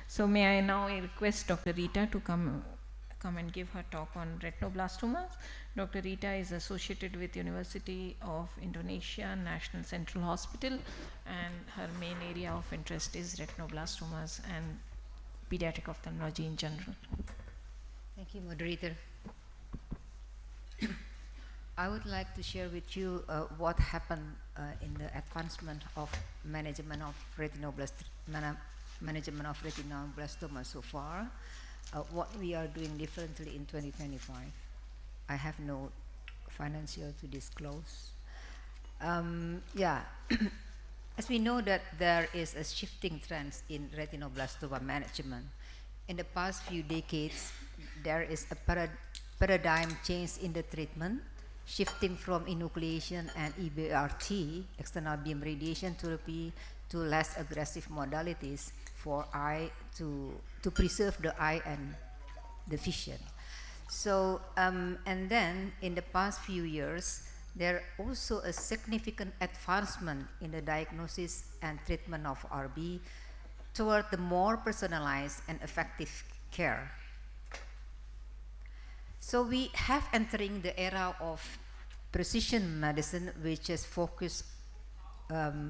So may I now request Dr. Rita to come and give her talk on retinoblastomas. Dr. Rita is associated with University of Indonesia National Central Hospital, and her main area of interest is retinoblastomas and pediatric ophthalmology in general. Thank you, moderator. I would like to share with you what happened in the advancement of management of retinoblastoma so far. What we are doing differently in 2025. I have no financial to disclose. Yeah, as we know that there is a shifting trends in retinoblastoma management. In the past few decades, there is a paradigm change in the treatment, shifting from enucleation and EBRT, external beam radiation therapy, to less aggressive modalities for eye to preserve the eye and the vision. So, and then in the past few years, there also a significant advancement in the diagnosis and treatment of RB toward the more personalized and effective care. So we have entering the era of precision medicine, which is focused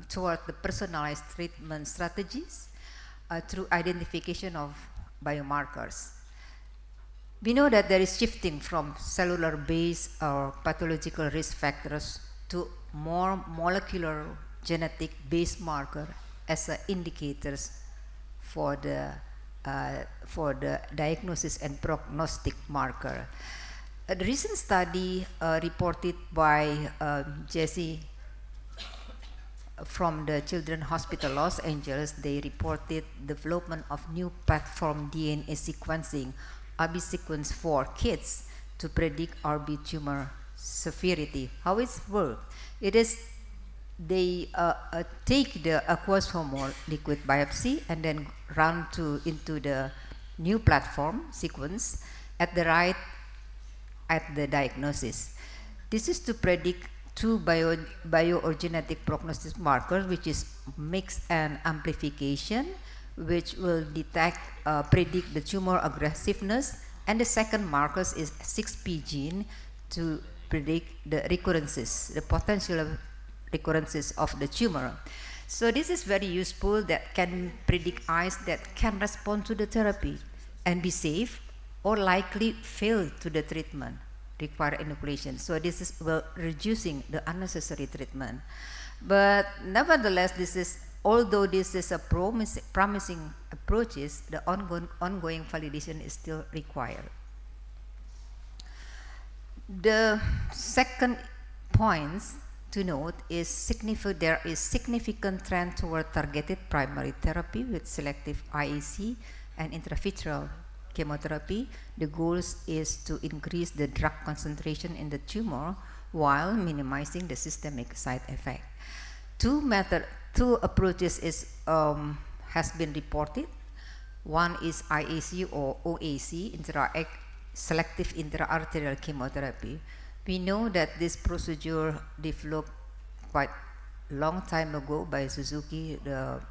toward the personalized treatment strategies through identification of biomarkers. We know that there is shifting from cellular-based or pathological risk factors to more molecular genetic-based marker as indicators for the diagnosis and prognostic marker. A recent study reported by Jesse from the Children's Hospital Los Angeles, they reported development of new platform DNA sequencing, RB sequence for kids to predict RB tumor severity. How it works? It is they take the aqueous hormone liquid biopsy and then run into the new platform sequence at the diagnosis. This is to predict two biogenetic prognosis markers, which is mix and amplification, which will predict the tumor aggressiveness, and the second markers is 6p gene to predict the recurrences, the potential recurrences of the tumor. So this is very useful that can predict eyes that can respond to the therapy and be safe or likely fail to the treatment, require enucleation. So this is reducing the unnecessary treatment. But nevertheless, although this is a promising approaches, the ongoing validation is still required. The second point to note is there is significant trend toward targeted primary therapy with selective IAC and intravitreal chemotherapy. The goal is to increase the drug concentration in the tumor while minimizing the systemic side effect. Two approaches has been reported. One is IAC or OAC, selective intraarterial chemotherapy. We know that this procedure developed quite long time ago by Suzuki, the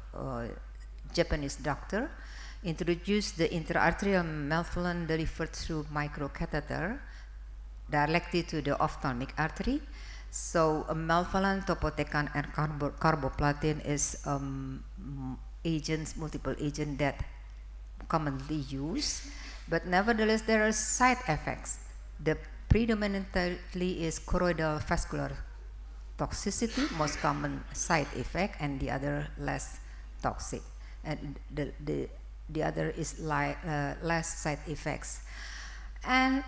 Japanese doctor, introduced the intraarterial melphalan delivered through microcatheter directly to the ophthalmic artery. So melphalan, topotecan, and carboplatin is multiple agents that commonly used, but nevertheless there are side effects. The predominantly is choroidal vascular toxicity, most common side effect, and the other less toxic, and the other is less side effects. And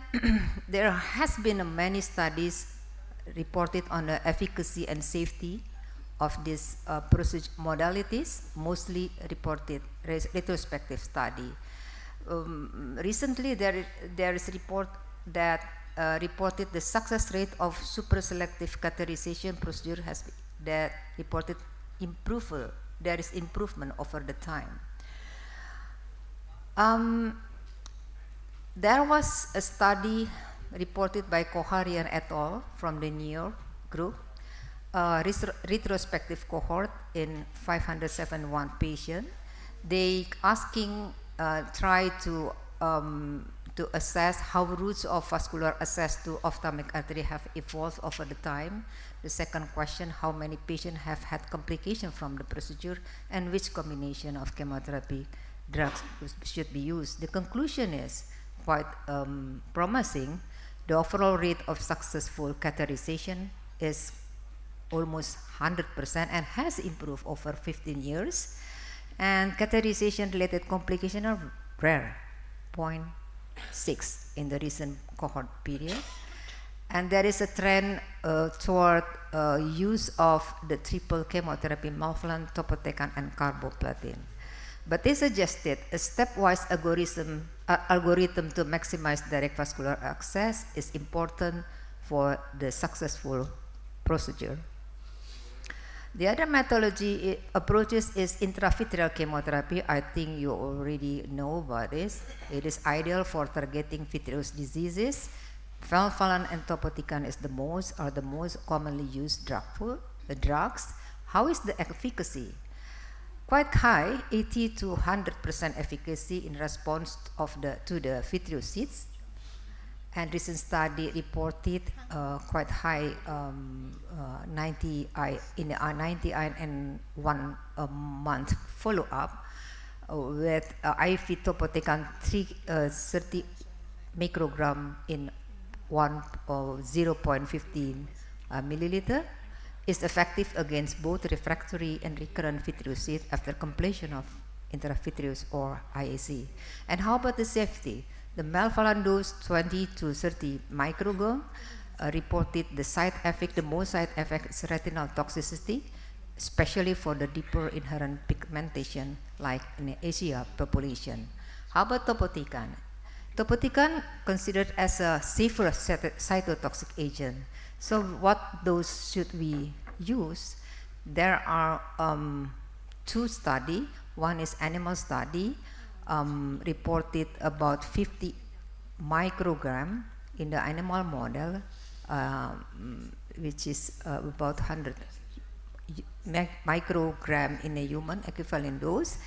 there has been many studies reported on the efficacy and safety of these procedure modalities, mostly reported retrospective study. Recently, there is report that reported the success rate of super selective catheterization procedure that reported there is improvement over the time. There was a study reported by Koharian et al. From the New York group, retrospective cohort in 571 patients. They asking try to assess how routes of vascular access to ophthalmic artery have evolved over the time. The second question, how many patients have had complications from the procedure, and which combination of chemotherapy drugs should be used. The conclusion is quite promising. The overall rate of successful catheterization is almost 100% and has improved over 15 years. And catheterization related complications are rare, 0.6 in the recent cohort period. And there is a trend toward use of the triple chemotherapy, melphalan, topotecan, and carboplatin. But they suggested a stepwise algorithm to maximize direct vascular access is important for the successful procedure. The other methodology approaches is intravitreal chemotherapy. I think you already know about this. It is ideal for targeting vitreous diseases. Melphalan and topotecan are the most commonly used drugs. How is the efficacy? Quite high, 80 to 100% efficacy in response to the vitreocytes. And recent study reported quite high 90 and 1 month follow-up with IV topotecan 30 microgram in 0.15 milliliter is effective against both refractory and recurrent vitreocyte after completion of intravitreous or IAC. And how about the safety? The melphalan dose 20 to 30 microgram reported the most side effect is retinal toxicity, especially for the deeper inherent pigmentation like in Asia population. How about topotecan? Topotecan considered as a safer cytotoxic agent. So what dose should we use? There are 2 studies. One is animal study, reported about 50 microgram in the animal model, which is about 100 microgram in a human equivalent dose.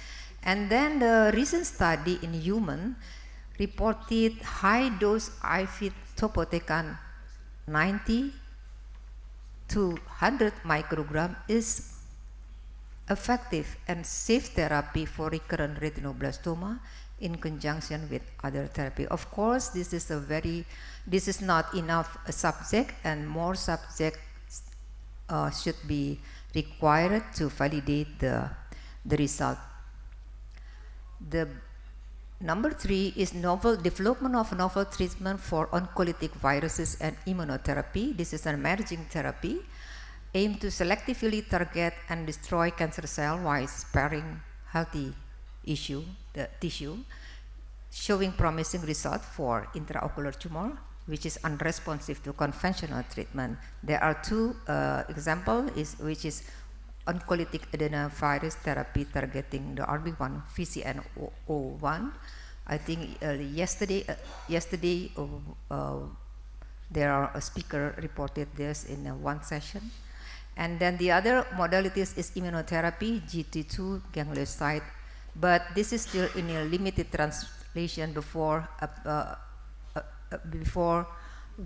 And then the recent study in human reported high dose IV topotecan 90 to 100 microgram is effective and safe therapy for recurrent retinoblastoma in conjunction with other therapy. Of course, this is not enough subject, and more subjects should be required to validate the result. The number 3 is development of novel treatment for oncolytic viruses and immunotherapy. This is an emerging therapy aimed to selectively target and destroy cancer cell while sparing healthy tissue, showing promising result for intraocular tumor, which is unresponsive to conventional treatment. There are 2 examples, which is oncolytic adenovirus therapy targeting the RB1 VCN-01. I think yesterday there are a speaker reported this in one session. And then the other modalities is immunotherapy, GT2 ganglioside, but this is still in a limited translation before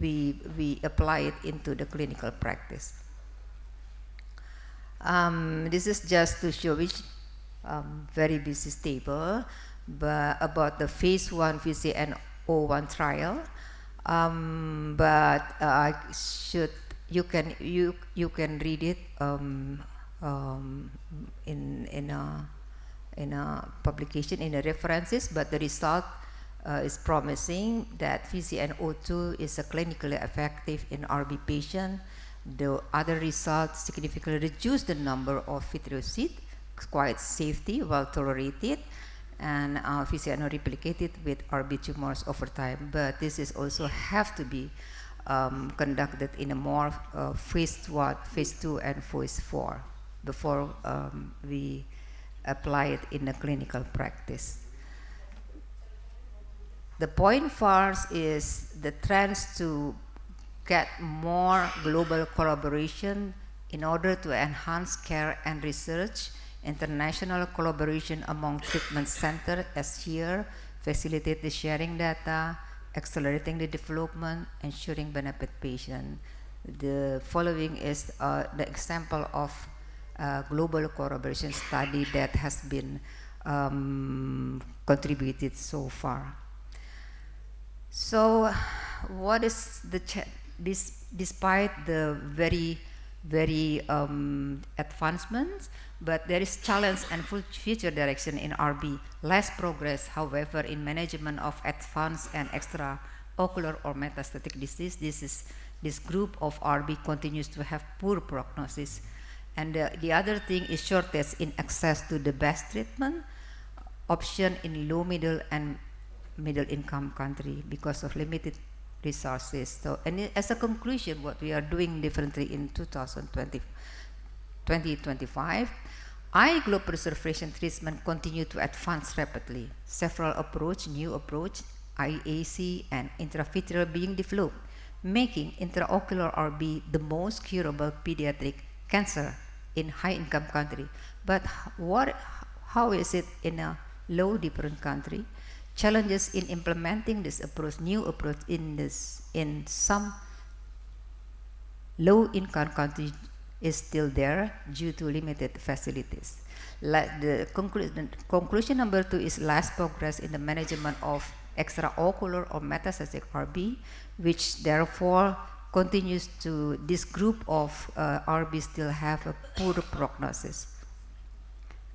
we apply it into the clinical practice. This is just to show which very busy table, but about the phase 1 VCN-01 trial. You can read it in a publication, in the references, but the result is promising that VCN-02 is clinically effective in RB patient. The other results significantly reduce the number of vitreocytes, quite safety, well tolerated, and VCN replicated with RB tumors over time. But this is also have to be conducted in a more phase 2, and phase 4 before we apply it in a clinical practice. The point first is the trends to get more global collaboration in order to enhance care and research International collaboration among treatment centers as here facilitate the sharing data, accelerating the development, ensuring benefit patient. The following is the example of global collaboration study that has been contributed so far. So, what is the despite the very advancements, but there is challenge and future direction in RB. Less progress, however, in management of advanced and extraocular or metastatic disease. This group of RB continues to have poor prognosis. And the other thing is shortage in access to the best treatment option in low, middle, and middle income country because of limited resources. So, and as a conclusion, what we are doing differently in 2025, eye globe preservation treatment continue to advance rapidly. Several new approach, IAC and intravitreal being developed, making intraocular RB the most curable pediatric cancer in high-income country. But how is it in a low-different country? Challenges in implementing this approach, new approach in some low-income countries is still there due to limited facilities. The conclusion number 2 is less progress in the management of extraocular or metastatic RB, which therefore continues to, this group of RB still have a poor prognosis.